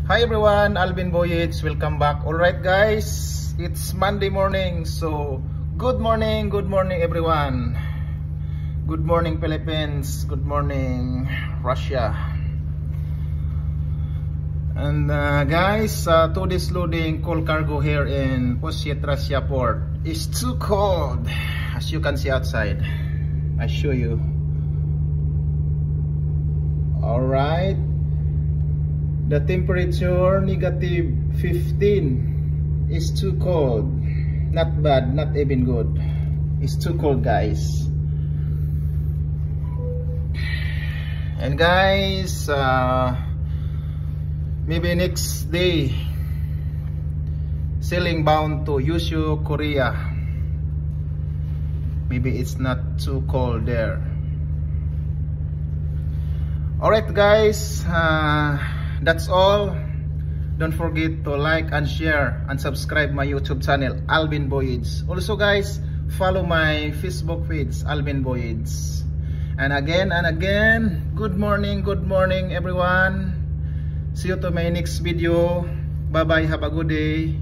Hi everyone, Alvin Voyage, welcome back. Alright guys, it's Monday morning. So, good morning everyone. Good morning Philippines, good morning Russia. And guys, today's loading coal cargo here in Posjet, Russia port is too cold. As you can see outside, I show you. Alright, the temperature negative 15 is too cold. Not bad, not even good. It's too cold guys. And guys, maybe next day sailing bound to Yushu, Korea. Maybe it's not too cold there. Alright guys, that's all. Don't forget to like and share and subscribe my YouTube channel Alvin Voyage. Also guys, follow my Facebook page Alvin Voyage. And again, good morning everyone. See you to my next video. Bye bye, have a good day.